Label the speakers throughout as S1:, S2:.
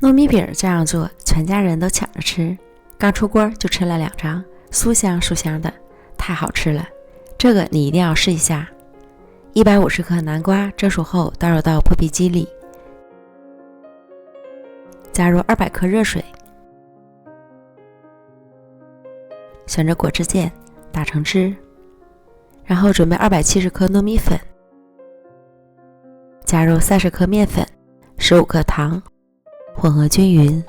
S1: 糯米饼这样做，全家人都抢着吃，刚出锅就吃了2张，酥香酥香的，太好吃了，这个你一定要试一下。150克南瓜蒸熟后倒入到破壁机里，加入200克热水，旋着果汁键打成汁，然后准备270克糯米粉，加入30克面粉，15克糖，混合均匀，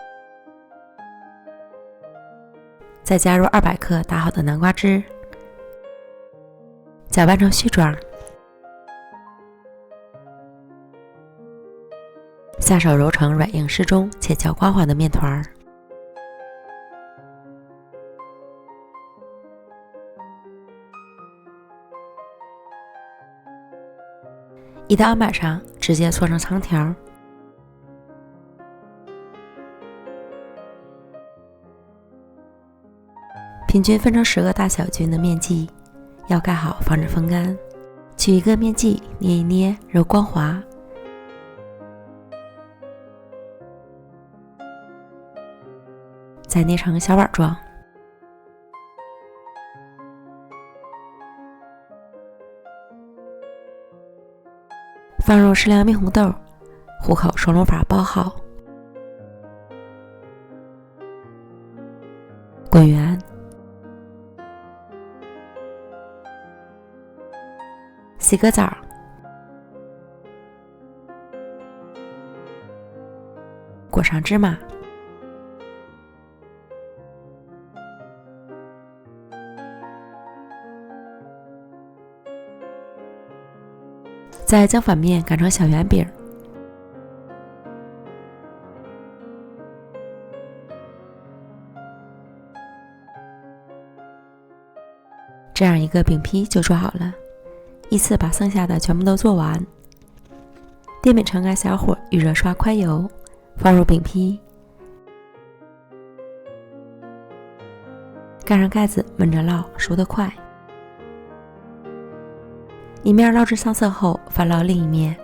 S1: 再加入200克打好的南瓜汁，搅拌成絮状，下手揉成软硬适中且较光滑的面团。移到案板上，直接搓成长条，平均分成10个大小均的面剂，要盖好防止风干。取一个面剂捏一捏，揉光滑，再捏成小碗状。放入适量蜜红豆，虎口双笼法包好，滚圆，洗个澡，裹上芝麻，再将反面擀成小圆饼，这样一个饼坯就做好了，依次把剩下的全部都做完。电饼铛盖小火，预热刷宽油，放入饼坯，盖上盖子焖着烙，熟得快。一面烙至上色后，翻烙另一面，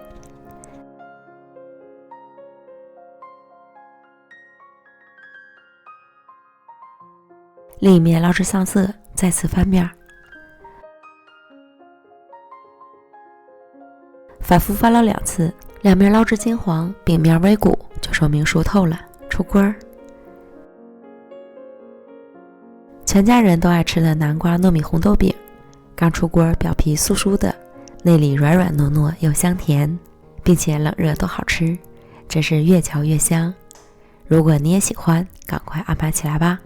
S1: 另一面烙至上色，再次翻面，反复翻烙2次，两面烙至金黄，饼面微鼓，就说明熟透了，出锅。全家人都爱吃的南瓜糯米红豆饼，刚出锅，表皮酥酥的，内里软软糯糯又香甜，并且冷热都好吃，真是越嚼越香。如果你也喜欢，赶快安排起来吧。